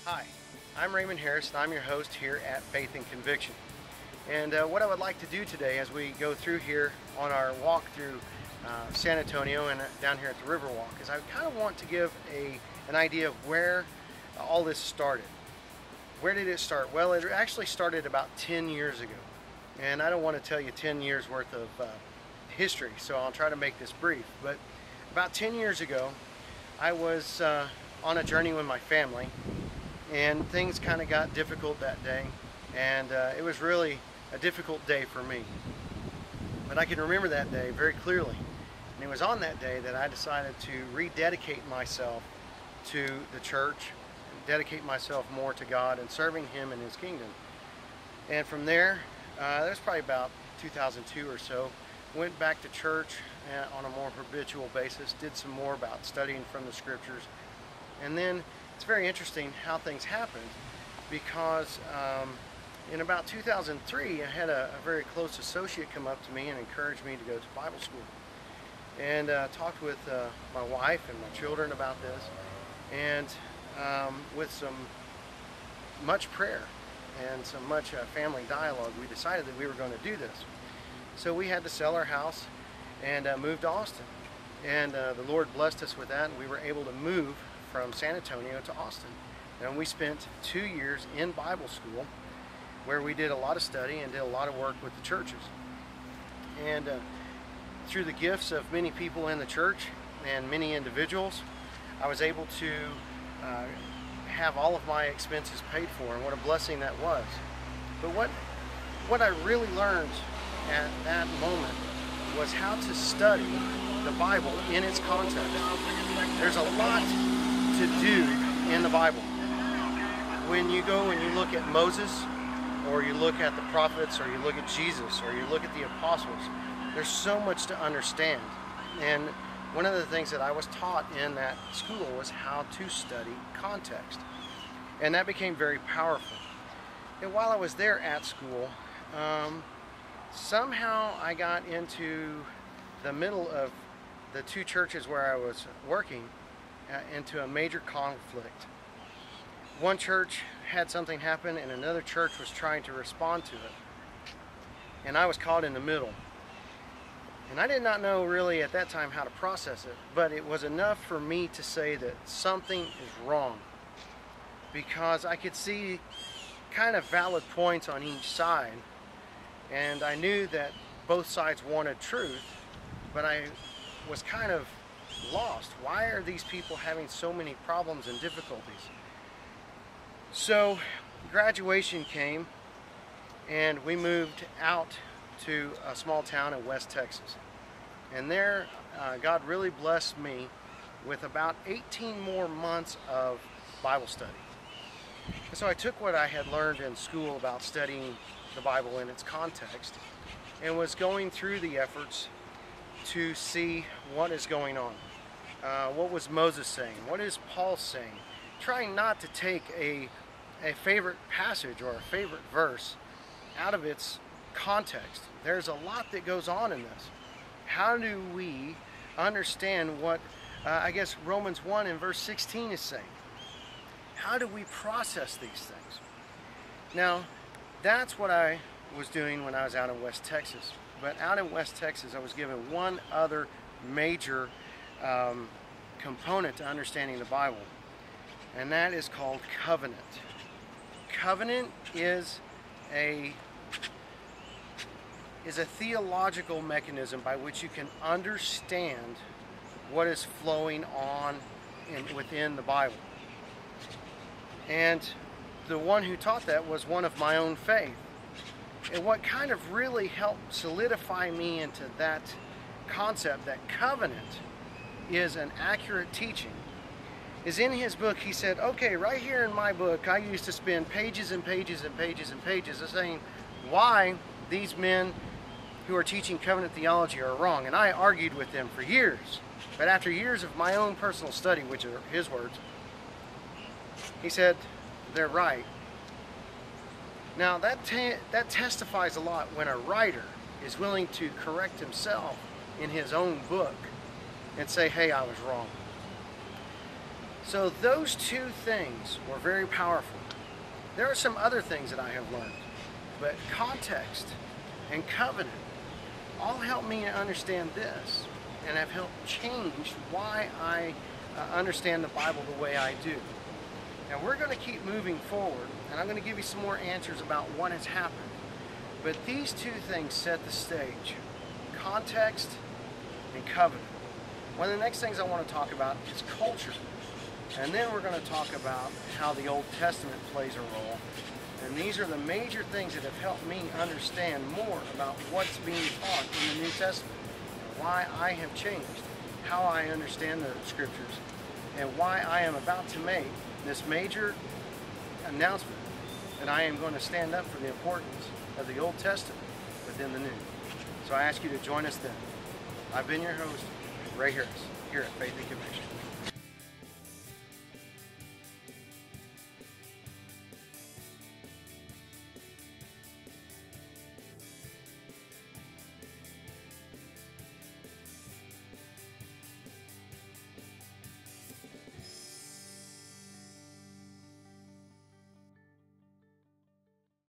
Hi, I'm Raymond Harris, and I'm your host here at Faith and Conviction. And what I would like to do today as we go through here on our walk through San Antonio and down here at the Riverwalk is I kind of want to give an idea of where all this started. Where did it start? Well, it actually started about 10 years ago. And I don't want to tell you 10 years worth of history, so I'll try to make this brief. But about 10 years ago, I was on a journey with my family, and things kind of got difficult that day, and it was really a difficult day for me. But I can remember that day very clearly, and it was on that day that I decided to rededicate myself to the church, dedicate myself more to God and serving Him in His kingdom. And from there, that was probably about 2002 or so, went back to church on a more habitual basis, did some more about studying from the scriptures, and then it's very interesting how things happened because in about 2003 I had a very close associate come up to me and encouraged me to go to Bible school, and talked with my wife and my children about this, and with some much prayer and some much family dialogue, we decided that we were going to do this. So we had to sell our house and move to Austin, and the Lord blessed us with that, and we were able to move from San Antonio to Austin. And we spent 2 years in Bible school where we did a lot of study and did a lot of work with the churches. And through the gifts of many people in the church and many individuals, I was able to have all of my expenses paid for, and what a blessing that was. But what I really learned at that moment was how to study the Bible in its context. There's a lot to do in the Bible. When you go and you look at Moses, or you look at the prophets, or you look at Jesus, or you look at the apostles, there's so much to understand. And one of the things that I was taught in that school was how to study context. And that became very powerful. And while I was there at school, somehow I got into the middle of the two churches where I was working into a major conflict. One church had something happen and another church was trying to respond to it. And I was caught in the middle. And I did not know really at that time how to process it, but it was enough for me to say that something is wrong, because I could see kind of valid points on each side, and I knew that both sides wanted truth, but I was kind of lost. Why are these people having so many problems and difficulties? So graduation came, and we moved out to a small town in West Texas. And there, God really blessed me with about 18 more months of Bible study. And so I took what I had learned in school about studying the Bible in its context and was going through the efforts to see what is going on. What was Moses saying? What is Paul saying? Trying not to take a favorite passage or a favorite verse out of its context. There's a lot that goes on in this. How do we understand what I guess Romans 1 and verse 16 is saying? How do we process these things? Now, that's what I was doing when I was out in West Texas. But out in West Texas, I was given one other major component to understanding the Bible, and that is called covenant. Covenant is a theological mechanism by which you can understand what is flowing on within the Bible. And the one who taught that was one of my own faith. And what kind of really helped solidify me into that concept, that covenant is an accurate teaching, is in his book. He said, okay, right here in my book, I used to spend pages and pages and pages and pages of saying why these men who are teaching covenant theology are wrong. And I argued with them for years. But after years of my own personal study, which are his words, he said, they're right. Now that testifies a lot when a writer is willing to correct himself in his own book and say, hey, I was wrong. So those two things were very powerful. There are some other things that I have learned, but context and covenant all help me to understand this and have helped change why I understand the Bible the way I do. Now we're going to keep moving forward, and I'm going to give you some more answers about what has happened. But these two things set the stage: context and covenant. One of the next things I want to talk about is culture. And then we're going to talk about how the Old Testament plays a role. And these are the major things that have helped me understand more about what's being taught in the New Testament, why I have changed, how I understand the Scriptures, and why I am about to make this major announcement that I am going to stand up for the importance of the Old Testament within the New. So I ask you to join us then. I've been your host, Ray Harris, here at Faith and Conviction.